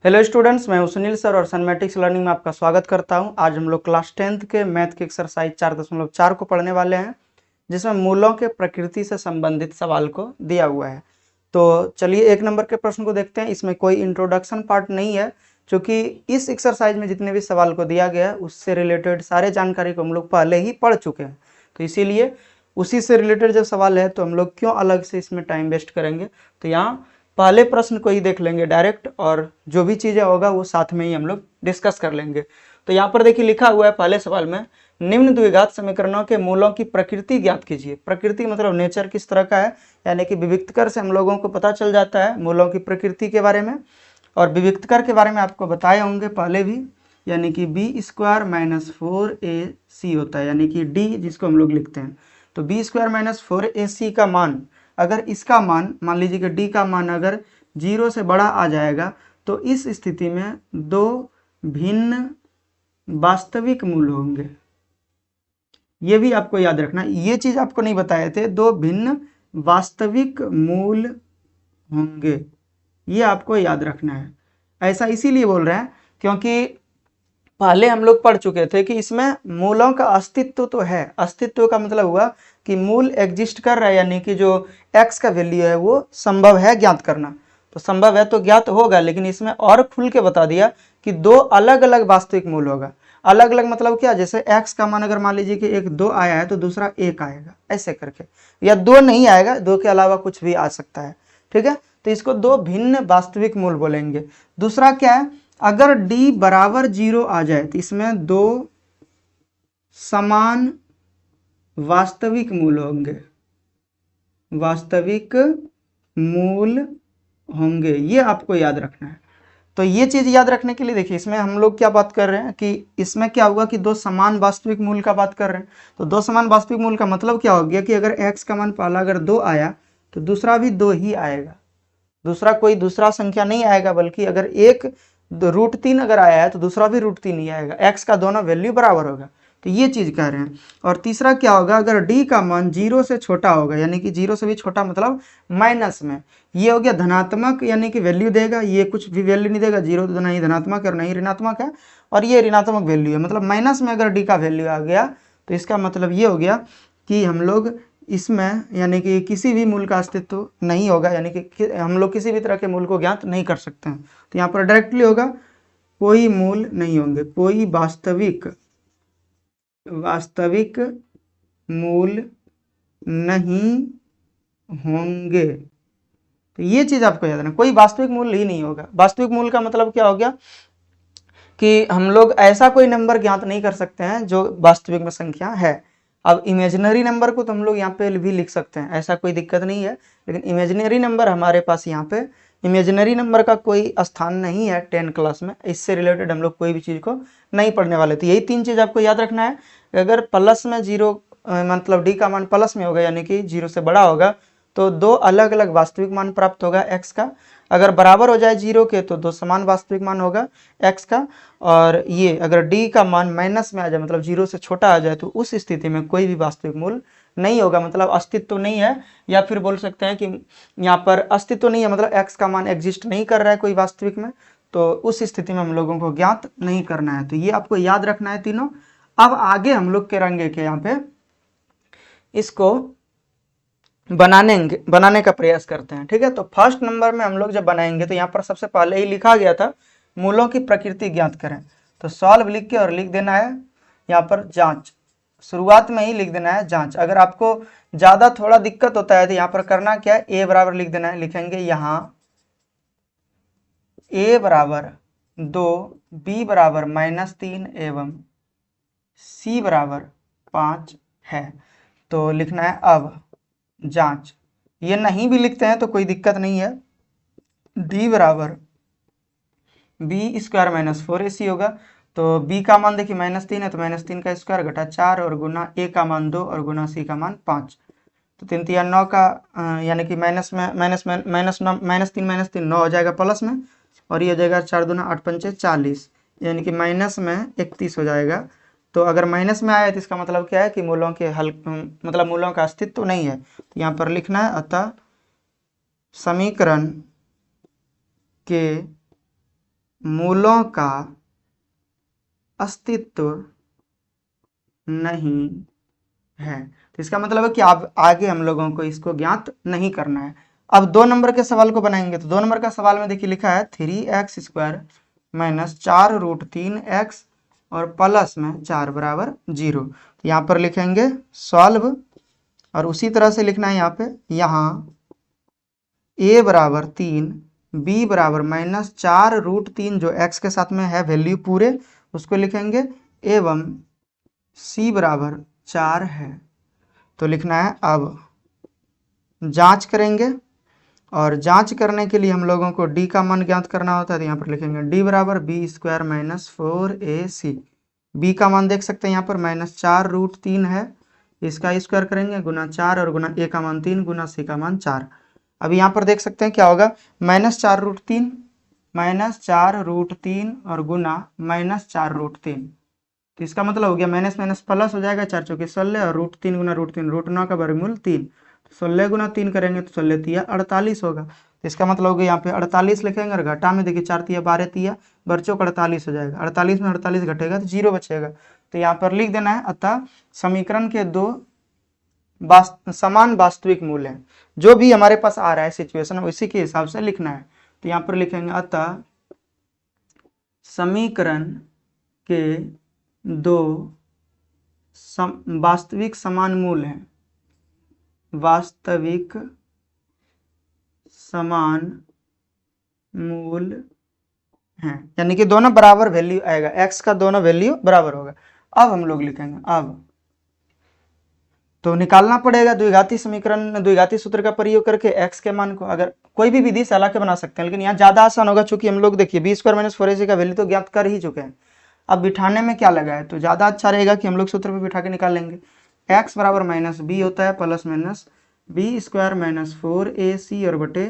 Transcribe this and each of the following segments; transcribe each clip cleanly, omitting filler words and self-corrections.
Hello students, मैं हूं Sunil sir और सनमैटिक्स लर्निंग में आपका स्वागत करता हूं। आज हम लोग क्लास 10th के मैथ के एक्सरसाइज 4.4 को पढ़ने वाले हैं, जिसमें मूलों के प्रकृति से संबंधित सवाल को दिया हुआ है। तो चलिए 1 नंबर के प्रश्न को देखते हैं। इसमें कोई इंट्रोडक्शन पार्ट नहीं है, क्योंकि इस एक्सरसाइज में जितने भी सवाल को दिया गया है उससे रिलेटेड सारे जानकारी को हम लोग पहले ही पढ़ चुके हैं। तो इसीलिए उसी से रिलेटेड जब सवाल है तो हम लोग क्यों अलग से इसमें टाइम वेस्ट करेंगे। तो यहाँ पहले प्रश्न को ही देख लेंगे डायरेक्ट, और जो भी चीज़ें होगा वो साथ में ही हम लोग डिस्कस कर लेंगे। तो यहाँ पर देखिए लिखा हुआ है पहले सवाल में, निम्न द्विघात समीकरणों के मूलों की प्रकृति ज्ञात कीजिए। प्रकृति मतलब नेचर किस तरह का है, यानी कि विविक्तकर से हम लोगों को पता चल जाता है मूलों की प्रकृति के बारे में। और विविक्तकर के बारे में आपको बताए होंगे पहले भी, यानी कि b² - 4ac होता है, यानी कि d जिसको हम लोग लिखते हैं। तो b² - 4ac का मान, अगर इसका मान मान लीजिए कि d का मान अगर 0 से बड़ा आ जाएगा तो इस स्थिति में दो भिन्न वास्तविक मूल होंगे। ये भी आपको याद रखना, ये चीज आपको नहीं बताए थे, दो भिन्न वास्तविक मूल होंगे, ये आपको याद रखना है। ऐसा इसीलिए बोल रहे हैं क्योंकि पहले हम लोग पढ़ चुके थे कि इसमें मूलों का अस्तित्व तो है। अस्तित्व का मतलब हुआ कि मूल एग्जिस्ट कर रहा है, यानी कि जो x का वैल्यू है वो संभव है ज्ञात करना। तो संभव है तो ज्ञात होगा, लेकिन इसमें और खुल के बता दिया कि दो अलग अलग वास्तविक मूल होगा। अलग अलग मतलब क्या, जैसे x का मान अगर मान लीजिए कि एक 2 आया है तो दूसरा 1 आएगा, ऐसे करके, या 2 नहीं आएगा, 2 के अलावा कुछ भी आ सकता है। ठीक है, तो इसको दो भिन्न वास्तविक मूल बोलेंगे। दूसरा क्या है, अगर d बराबर 0 आ जाए तो इसमें दो समान वास्तविक मूल होंगे, वास्तविक मूल होंगे, ये आपको याद रखना है। तो ये चीज याद रखने के लिए देखिए, इसमें हम लोग क्या बात कर रहे हैं कि इसमें क्या हुआ कि दो समान वास्तविक मूल का बात कर रहे हैं। तो दो समान वास्तविक मूल का मतलब क्या हो गया कि अगर x का मान पहला अगर 2 आया तो दूसरा भी 2 ही आएगा, दूसरा कोई दूसरा संख्या नहीं आएगा, बल्कि अगर एक √3 अगर आया है तो दूसरा भी √3 ही आएगा, x का दोनों वैल्यू बराबर होगा। तो ये चीज कह रहे हैं। और तीसरा क्या होगा, अगर d का मान 0 से छोटा होगा, यानी कि 0 से भी छोटा मतलब माइनस में, ये हो गया धनात्मक, यानी कि वैल्यू देगा, ये कुछ भी वैल्यू नहीं देगा, 0 तो नहीं धनात्मक है और नहीं ऋणात्मक है, और ये ऋणात्मक वैल्यू है, मतलब माइनस में अगर d का वैल्यू आ गया तो इसका मतलब ये हो गया कि हम लोग इसमें यानी कि किसी भी मूल का अस्तित्व नहीं होगा, यानी कि हम लोग किसी भी तरह के मूल को ज्ञात नहीं कर सकते हैं। तो यहाँ पर डायरेक्टली होगा कोई मूल नहीं होंगे, कोई वास्तविक मूल नहीं होंगे। तो ये चीज आपको याद रखना, कोई वास्तविक मूल ही नहीं होगा। वास्तविक मूल का मतलब क्या हो गया कि हम लोग ऐसा कोई नंबर ज्ञात नहीं कर सकते हैं जो वास्तविक में संख्या है। अब इमेजिनरी नंबर को तो हम लोग यहाँ पे भी लिख सकते हैं, ऐसा कोई दिक्कत नहीं है, लेकिन इमेजिनरी नंबर हमारे पास यहाँ पे इमेजिनरी नंबर का कोई स्थान नहीं है 10 क्लास में। इससे रिलेटेड हम लोग कोई भी चीज़ को नहीं पढ़ने वाले। तो यही 3 चीज़ आपको याद रखना है। अगर प्लस में 0 मतलब डी का मान प्लस में होगा, यानी कि 0 से बड़ा होगा, तो दो अलग अलग वास्तविक मान प्राप्त होगा x का। अगर बराबर हो जाए 0 के तो दो समान वास्तविक मान होगा x का। और ये अगर d का मान माइनस में आ जाए, मतलब 0 से छोटा आ जाए, तो उस स्थिति में कोई भी वास्तविक मूल नहीं होगा, मतलब अस्तित्व नहीं है। या फिर बोल सकते हैं कि यहाँ पर अस्तित्व नहीं है, मतलब x का मान एग्जिस्ट नहीं कर रहा है कोई वास्तविक में, तो उस स्थिति में हम लोगों को ज्ञात नहीं करना है। तो ये आपको याद रखना है तीनों। अब आगे हम लोग करेंगे कि यहाँ पे इसको बनाने का प्रयास करते हैं। ठीक है, तो फर्स्ट नंबर में हम लोग जब बनाएंगे तो यहाँ पर सबसे पहले ही लिखा गया था मूलों की प्रकृति ज्ञात करें। तो सॉल्व लिख के और लिख देना है यहाँ पर जांच, शुरुआत में ही लिख देना है जांच। अगर आपको ज्यादा थोड़ा दिक्कत होता है तो यहाँ पर करना क्या है, a बराबर लिख देना है, लिखेंगे यहाँ a बराबर 2, b बराबर -3 एवं c बराबर 5 है। तो लिखना है अब जांच। ये नहीं भी लिखते हैं तो कोई दिक्कत नहीं है, d बराबर b² - 4ac होगा। तो b का मान देखिए -3 है, तो -3 का स्क्वायर घटा 4 और गुना a का मान 2 और गुना c का मान 5। तो 3 3 9 का यानी कि माइनस में -3 9 हो जाएगा प्लस में, और ये हो जाएगा 4 दूना 8 पंचे 40, यानी कि माइनस में 31 हो जाएगा। तो अगर माइनस में आया तो इसका मतलब क्या है कि मूलों के हल मतलब मूलों का अस्तित्व नहीं है। तो यहाँ पर लिखना है अतः समीकरण के मूलों का अस्तित्व नहीं है। तो इसका मतलब है कि अब आगे हम लोगों को इसको ज्ञात नहीं करना है। अब 2 नंबर के सवाल को बनाएंगे। तो 2 नंबर का सवाल में देखिए लिखा है 3x² माइनस 4√3x और प्लस में 4 बराबर 0। तो यहाँ पर लिखेंगे सॉल्व, और उसी तरह से लिखना है यहाँ पे, यहाँ a बराबर 3, b बराबर माइनस 4√3 जो x के साथ में है वैल्यू पूरे उसको लिखेंगे, एवं c बराबर 4 है। तो लिखना है अब जांच करेंगे, और जांच करने के लिए हम लोगों को d का मान ज्ञात करना होता है। तो यहाँ पर लिखेंगे d बराबर b² माइनस 4ac। b का मान देख सकते हैं यहाँ पर -4√3 है, इसका स्क्वायर करेंगे गुना 4 और गुना a का मान 3 गुना c का मान 4। अब यहाँ पर देख सकते हैं क्या होगा, -4√3 और गुना -4√3। तो इसका मतलब हो गया माइनस माइनस प्लस हो जाएगा, 4 चौके 16 और √3 गुना √3 √9 का वर्गमूल 3। 16 गुना 3 करेंगे तो 16 तिया 48 होगा। तो इसका मतलब हो गया यहाँ पे 48 लिखेंगे, और घटा में देखिए 4 तिया 12 तिया बच्चों का 48 हो जाएगा। 48 में 48 घटेगा तो 0 बचेगा। तो यहाँ पर लिख देना है, अतः समीकरण के 2 समान वास्तविक मूल्य हैं। जो भी हमारे पास आ रहा है सिचुएशन उसी के हिसाब से लिखना है। तो यहाँ पर लिखेंगे अतः समीकरण के 2 वास्तविक समान मूल हैं, वास्तविक समान मूल हैं, यानी कि दोनों बराबर वैल्यू आएगा, x का दोनों वैल्यू बराबर होगा। अब हम लोग लिखेंगे, अब तो निकालना पड़ेगा द्विघाती समीकरण, द्विघाती सूत्र का प्रयोग करके x के मान को। अगर कोई भी विधि सलाह के बना सकते हैं, लेकिन यहाँ ज्यादा आसान होगा, चूंकि हम लोग देखिए b² माइनस 4ac का वैल्यू तो ज्ञात कर ही चुके हैं। अब बिठाने में क्या लगा है, तो ज्यादा अच्छा रहेगा कि हम लोग सूत्र पे बिठा के निकाल लेंगे। x बराबर -b होता है plus minus b² minus 4ac और बटे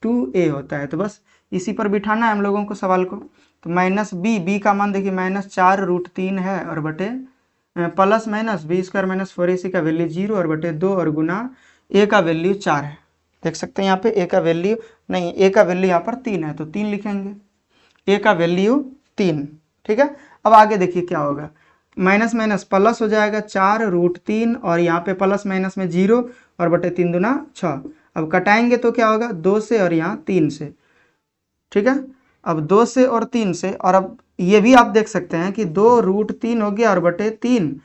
2a होता है। तो बस इसी पर बिठाना है हम लोगों को सवाल को। तो -b का मान देखिए -4√3 है, और बटे plus minus b² minus 4ac का वैल्यू 0 और बटे 2 और गुना a का वैल्यू 4 है। देख सकते हैं यहाँ पे a का वैल्यू नहीं, a का वैल्यू यहाँ पर 3 है तो 3 लिखेंगे, a का वैल्यू 3। ठीक है, अब आगे देखिए क्या होगा, माइनस माइनस प्लस हो जाएगा 4√3 और यहाँ पे प्लस माइनस में 0 और बटे 3 दूना 6। अब कटाएंगे तो क्या होगा, 2 से और यहाँ 3 से। ठीक है, अब 2 से और 3 से, और अब ये भी आप देख सकते हैं कि 2√3 हो गया और बटे 3।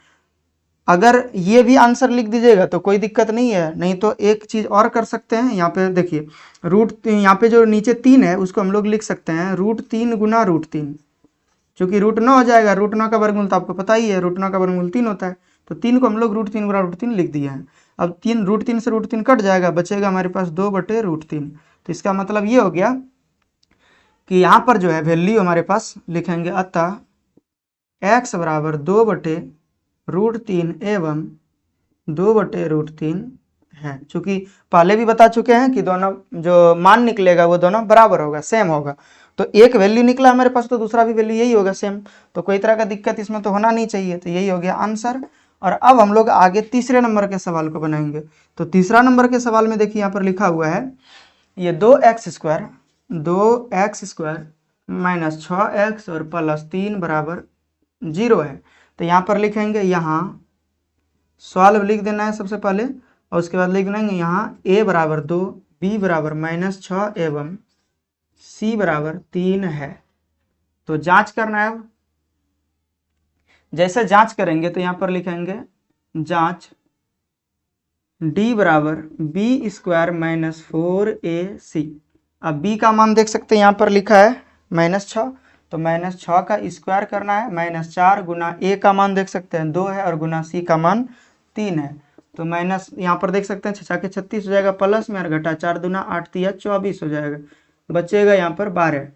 अगर ये भी आंसर लिख दीजिएगा तो कोई दिक्कत नहीं है, नहीं तो एक चीज और कर सकते हैं। यहाँ पे देखिए यहाँ पे जो नीचे 3 है उसको हम लोग लिख सकते हैं √3 गुना √3, क्योंकि √9 हो जाएगा। √9 का वर्गमूल तो आपको पता ही है, √9 का वर्गमूल 3 होता है। तो 3 को हम लोग √3 गुना √3 लिख दिया है। अब √3 से √3 कट जाएगा, बचेगा हमारे पास 2 बटे √3। तो इसका मतलब ये हो गया कि यहाँ पर जो है वैल्यू हमारे पास लिखेंगे, अतः x बराबर 2 बटे √3 एवं 2 बटे √3 है। चूंकि पहले भी बता चुके हैं कि दोनों जो मान निकलेगा वो दोनों बराबर होगा, सेम होगा। तो एक वैल्यू निकला हमारे पास तो दूसरा भी वैल्यू यही होगा सेम, तो कोई तरह का दिक्कत इसमें तो होना नहीं चाहिए। तो यही हो गया आंसर। और अब हम लोग आगे तीसरे नंबर के सवाल को बनाएंगे। तो तीसरा नंबर के सवाल में देखिए यहाँ पर लिखा हुआ है, ये 2x² माइनस 6x और प्लस 3 बराबर 0 है। तो यहाँ पर लिखेंगे, यहाँ सॉल्व लिख देना है सबसे पहले, और उसके बाद लिख देंगे यहाँ a बराबर 2, b बराबर -6 एवं c बराबर 3 है। तो जांच करना है। अब जैसे जांच करेंगे तो यहाँ पर लिखेंगे जांच d बराबर b² माइनस 4ac। अब b का मान देख सकते हैं यहाँ पर लिखा है -6, तो -6 का स्क्वायर करना है, -4 गुना a का मान देख सकते हैं 2 है और गुना c का मान 3 है। तो माइनस यहाँ पर देख सकते हैं 6 के 36 हो जाएगा, प्लस में और घटा 4 दूना 8 तिया 24 हो जाएगा, बचेगा यहाँ पर 12।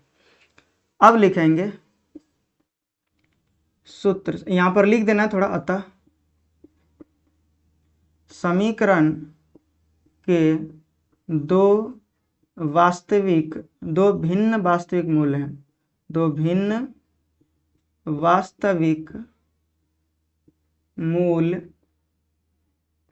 अब लिखेंगे सूत्र, यहाँ पर लिख देना थोड़ा, अतः समीकरण के 2 भिन्न वास्तविक मूल हैं, 2 भिन्न वास्तविक मूल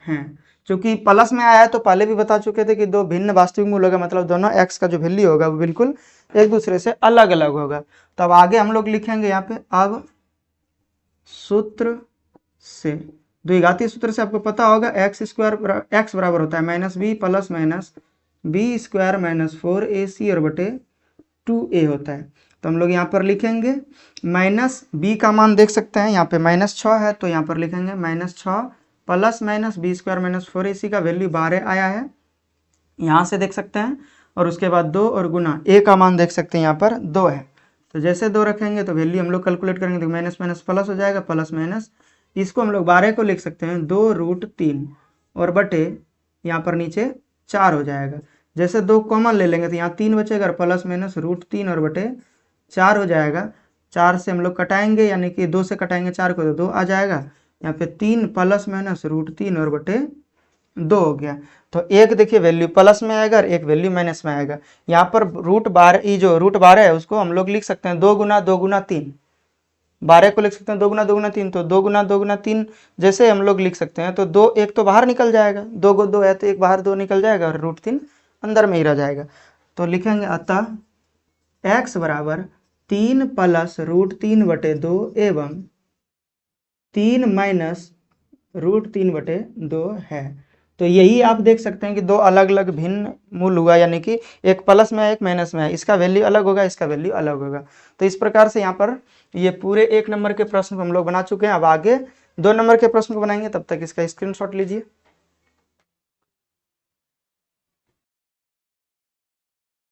हैं। क्योंकि प्लस में आया है तो पहले भी बता चुके थे कि दो भिन्न वास्तविक मूल होगा, मतलब दोनों एक्स का जो वैल्यू होगा वो बिल्कुल एक दूसरे से अलग अलग होगा। तो अब आगे हम लोग लिखेंगे यहाँ पे, अब सूत्र से, द्विघातीय सूत्र से आपको पता होगा एक्स स्क्वायर एक्स बराबर होता है minus b plus minus b square minus 4ac और बटे 2a होता है। तो हम लोग यहाँ पर लिखेंगे माइनस बी का मान देख सकते हैं यहाँ पे -6 है, तो यहाँ पर लिखेंगे -6 plus minus b square minus 4ac का वैल्यू 12 आया है, यहाँ से देख सकते हैं। और उसके बाद 2 और गुना a का मान देख सकते हैं यहाँ पर 2 है। तो जैसे 2 रखेंगे तो वैल्यू हम लोग कैलकुलेट करेंगे तो माइनस माइनस प्लस हो जाएगा, प्लस माइनस इसको हम लोग 12 को लिख सकते हैं 2√3 और बटे यहाँ पर नीचे 4 हो जाएगा। जैसे 2 कॉमन ले लेंगे तो यहाँ 3 बचेगा, प्लस माइनस √3 और बटे 4 हो जाएगा। 4 से हम लोग कटाएंगे यानी कि 2 से कटाएंगे 4 को तो 2 आ जाएगा। यहाँ पे 3 प्लस माइनस √3 और बटे 2 हो गया। तो एक देखिए वैल्यू प्लस में आएगा और एक वैल्यू माइनस में आएगा। यहाँ पर √12 ये जो √12 है उसको हम लोग लिख सकते हैं 2 गुना 2 गुना 3, 12 को लिख सकते हैं 2 गुना 2 गुना 3, तो 2 गुना 2 गुना 3 जैसे हम लोग लिख सकते हैं। तो 2 एक तो बाहर निकल जाएगा, 2 को 2 है तो एक बाहर 2 निकल जाएगा और √3 अंदर में ही रह जाएगा। तो लिखेंगे अतः x बराबर 3 प्लस √3 बटे 2 एवं 3 माइनस √3 बटे 2 है। तो यही आप देख सकते हैं कि दो अलग अलग भिन्न मूल हुआ, यानी कि एक प्लस में है एक माइनस में है, इसका वैल्यू अलग होगा इसका वैल्यू अलग होगा। तो इस प्रकार से यहाँ पर ये पूरे 1 नंबर के प्रश्न को हम लोग बना चुके हैं। अब आगे 2 नंबर के प्रश्न को बनाएंगे, तब तक इसका स्क्रीनशॉट लीजिए।